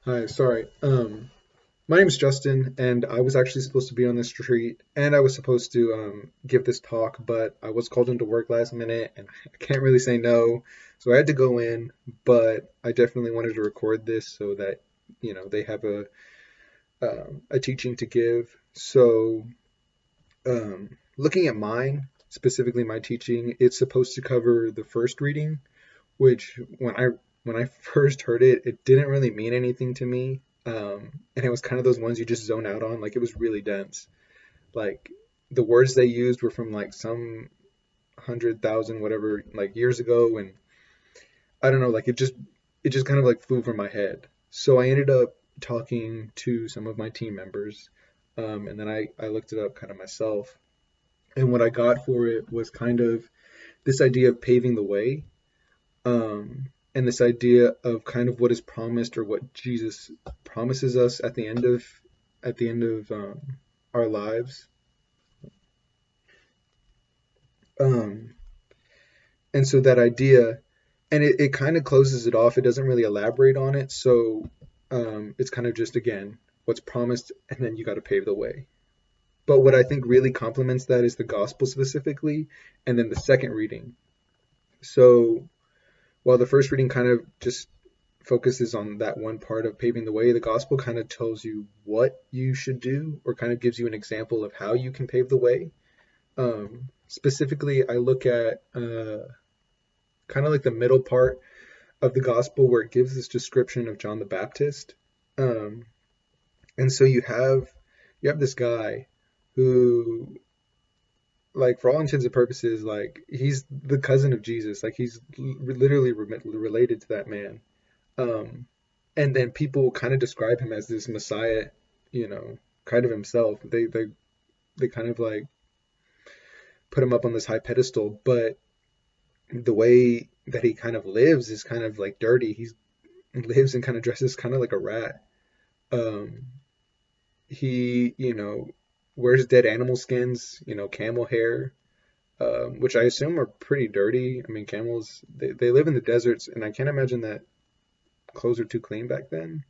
Hi, sorry. My name is Justin, and I was actually supposed to be on this retreat, and I was supposed to give this talk, but I was called into work last minute, and I can't really say no, so I had to go in. But I definitely wanted to record this so that they have a teaching to give. So, looking at mine, specifically my teaching, it's supposed to cover the first reading, which when I first heard it, it didn't really mean anything to me. And it was kind of those ones you just zone out on. Like it was really dense. Like the words they used were from like some 100,000 whatever like years ago, and I don't know. Like it just kind of like flew over my head. So I ended up talking to some of my team members, and then I looked it up kind of myself. And what I got for it was kind of this idea of paving the way, and this idea of kind of what is promised or what Jesus promises us at the end of our lives. Um, and so that idea, and it kind of closes it off. It doesn't really elaborate on it. So it's kind of just again what's promised, and then you got to pave the way. But what I think really complements that is the gospel specifically, and then the second reading. So while the first reading kind of just focuses on that one part of paving the way, the gospel kind of tells you what you should do or kind of gives you an example of how you can pave the way. Specifically, I look at kind of like the middle part of the gospel where it gives this description of John the Baptist. Um, and so you have this guy who, like, for all intents and purposes, like he's the cousin of Jesus. Like he's literally related to that man. Um, and then people kind of describe him as this Messiah, kind of himself. They kind of like put him up on this high pedestal, but the way that he kind of lives is kind of like dirty. He lives and kind of dresses kind of like a rat. Um, he, wears dead animal skins, camel hair, which I assume are pretty dirty. I mean, camels, they live in the deserts, and I can't imagine that clothes are too clean back then.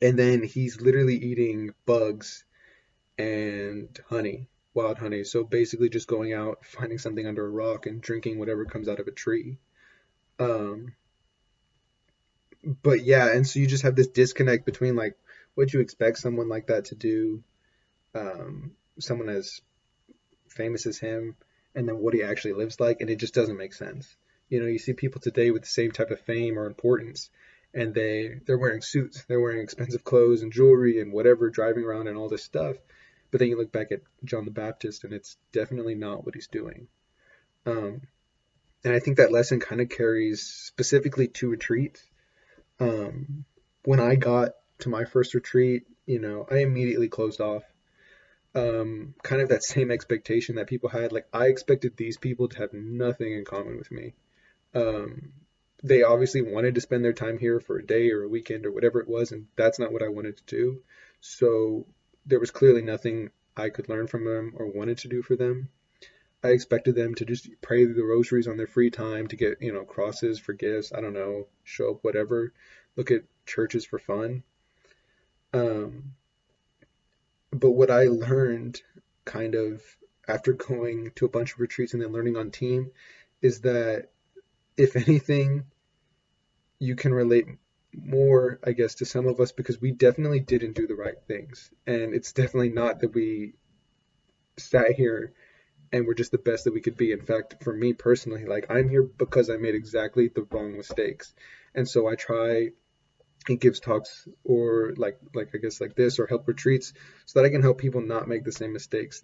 And then he's literally eating bugs and honey, wild honey. So basically, just going out, finding something under a rock, and drinking whatever comes out of a tree. Um, but yeah, and so you just have this disconnect between like what you expect someone like that to do, someone as famous as him, and then what he actually lives like, and it just doesn't make sense. You see people today with the same type of fame or importance, and they're wearing suits, they're wearing expensive clothes and jewelry and whatever, driving around and all this stuff. But then you look back at John the Baptist, and it's definitely not what he's doing. Um, and I think that lesson kind of carries specifically to retreats. Um, when I got to my first retreat, I immediately closed off. Kind of that same expectation that people had. Like I expected these people to have nothing in common with me. Um, they obviously wanted to spend their time here for a day or a weekend or whatever it was, and that's not what I wanted to do. So there was clearly nothing I could learn from them or wanted to do for them. I expected them to just pray the rosaries on their free time, to get, crosses for gifts. I don't know, show up, whatever, look at churches for fun. Um, but what I learned kind of after going to a bunch of retreats and then learning on team is that if anything, you can relate more, I guess, to some of us because we definitely didn't do the right things. And it's definitely not that we sat here and we're just the best that we could be. In fact, for me personally, like I'm here because I made exactly the wrong mistakes. And so I try and gives talks or like I guess like this or help retreats so that I can help people not make the same mistakes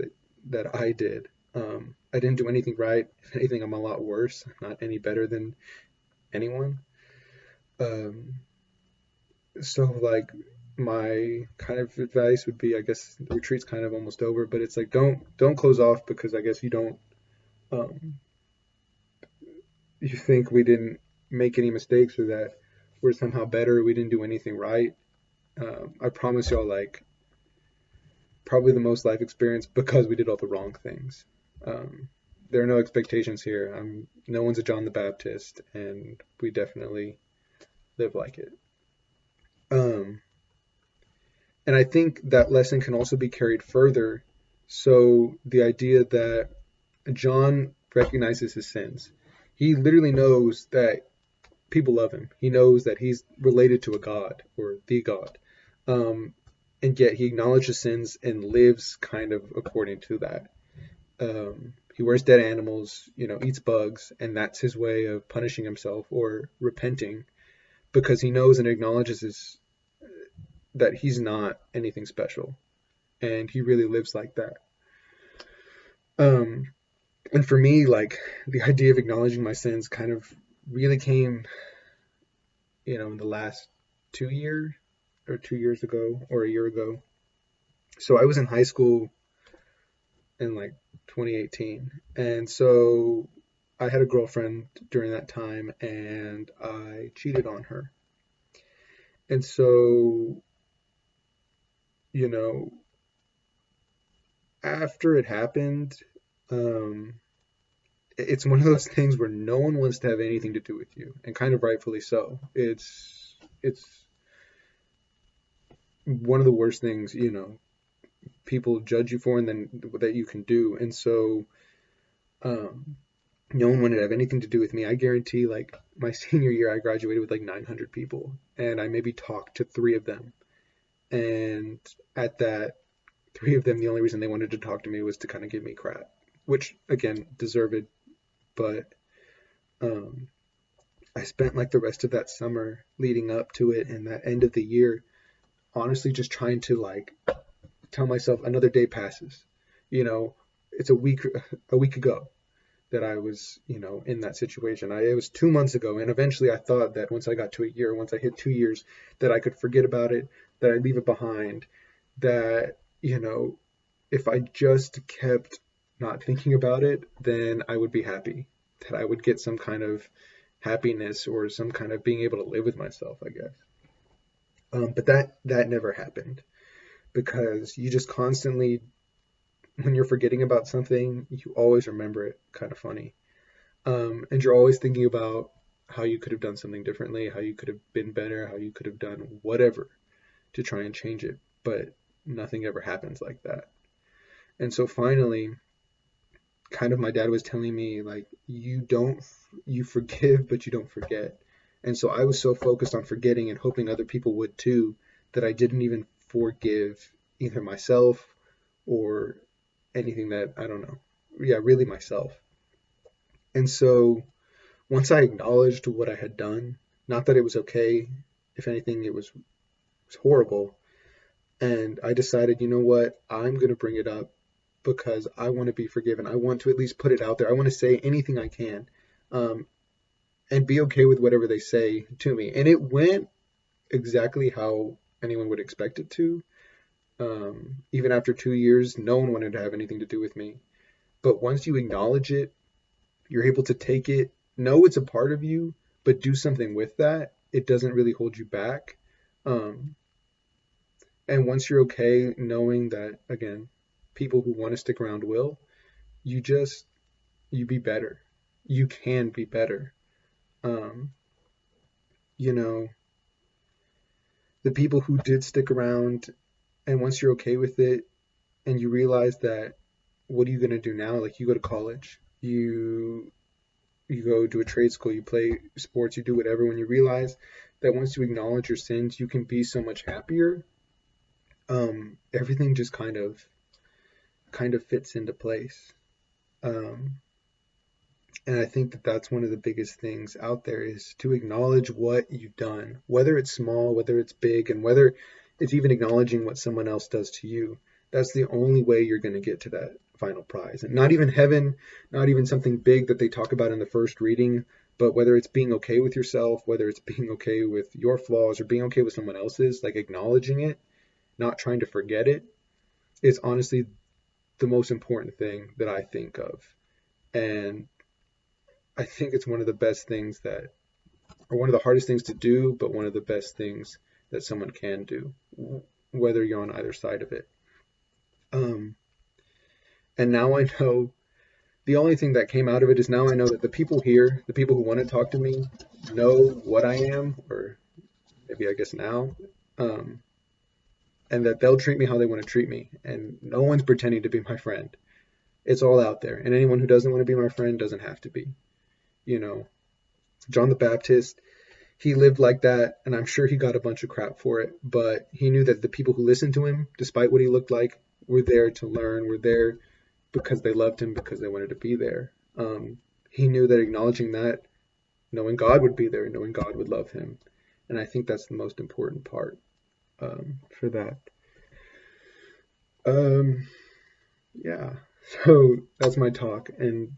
that I did. I didn't do anything right. If anything, I'm a lot worse, not any better than anyone. Um, so like my kind of advice would be, I guess the retreat's kind of almost over, but it's like don't close off because I guess um, you think we didn't make any mistakes or that we're somehow better, we didn't do anything right. I promise y'all, like probably the most life experience because we did all the wrong things. Um, there are no expectations here. No one's a John the Baptist, and we definitely live like it. Um, and I think that lesson can also be carried further. So the idea that John recognizes his sins. He literally knows that people love him. He knows that he's related to a god or the god. Um, and yet he acknowledges sins and lives kind of according to that. He wears dead animals, eats bugs, and that's his way of punishing himself or repenting because he knows and acknowledges that he's not anything special, and he really lives like that. Um, and for me, like the idea of acknowledging my sins kind of really came, in the last 2 years or 2 years ago or a year ago. So I was in high school in like 2018, and so I had a girlfriend during that time, and I cheated on her. And so, you know, after it happened, um, it's one of those things where no one wants to have anything to do with you, and kind of rightfully so. It's one of the worst things, people judge you for, and then that you can do. And so, um, no one wanted to have anything to do with me. I guarantee, like my senior year, I graduated with like 900 people, and I maybe talked to three of them. And at that, three of them, the only reason they wanted to talk to me was to kind of give me crap, which again, deserved. But um, I spent like the rest of that summer leading up to it and that end of the year, honestly, just trying to like tell myself another day passes. You know, it's a week ago that I was, in that situation. It was 2 months ago, and eventually I thought that once I got to a year, once I hit 2 years, that I could forget about it, that I'd leave it behind, that, if I just kept not thinking about it, then I would be happy, that I would get some kind of happiness or some kind of being able to live with myself, I guess. But that never happened because you just constantly, when you're forgetting about something, you always remember it. Kind of funny. And you're always thinking about how you could have done something differently, how you could have been better, how you could have done whatever to try and change it. But nothing ever happens like that. And so finally, kind of my dad was telling me, like, you forgive, but you don't forget. And so I was so focused on forgetting and hoping other people would too that I didn't even forgive either myself or anything that, I don't know. Yeah, really myself. And so once I acknowledged what I had done, not that it was okay, if anything, it was horrible. And I decided, you know what, I'm going to bring it up because I want to be forgiven. I want to at least put it out there. I want to say anything I can, um, and be okay with whatever they say to me. And it went exactly how anyone would expect it to. Even after 2 years, no one wanted to have anything to do with me. But once you acknowledge it, you're able to take it, know it's a part of you, but do something with that. It doesn't really hold you back. Um, and once you're okay knowing that, again, people who want to stick around will, you just, you be better. You can be better. Um, you know, the people who did stick around, and once you're okay with it and you realize that, what are you going to do now? Like, you go to college, you go to a trade school, you play sports, you do whatever. When you realize that once you acknowledge your sins, you can be so much happier. Everything just kind of fits into place. Um, and I think that that's one of the biggest things out there is to acknowledge what you've done, whether it's small, whether it's big, and whether it's even acknowledging what someone else does to you. That's the only way you're going to get to that final prize. And not even heaven, not even something big that they talk about in the first reading, but whether it's being okay with yourself, whether it's being okay with your flaws or being okay with someone else's, like acknowledging it, not trying to forget it, is honestly the most important thing that I think of. And I think it's one of the best things that, or one of the hardest things to do, but one of the best things that someone can do, whether you're on either side of it. Um, and now I know the only thing that came out of it is now I know that the people here, the people who want to talk to me, know what I am, or maybe I guess now. um, and that they'll treat me how they want to treat me, and no one's pretending to be my friend. It's all out there, and anyone who doesn't want to be my friend doesn't have to be. You know, John the Baptist, he lived like that, and I'm sure he got a bunch of crap for it, but he knew that the people who listened to him, despite what he looked like, were there to learn, were there because they loved him, because they wanted to be there. He knew that acknowledging that, knowing God would be there, knowing God would love him. And I think that's the most important part for that. Um, yeah, so that's my talk. And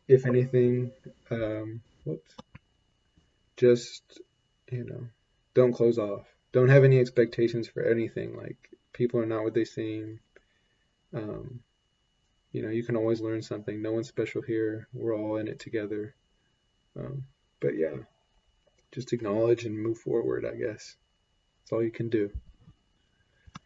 if anything, whoops, just, you know, don't close off. Don't have any expectations for anything. Like, people are not what they seem. Um, you can always learn something. No one's special here. We're all in it together. Um, but yeah, just acknowledge and move forward, I guess. That's all you can do.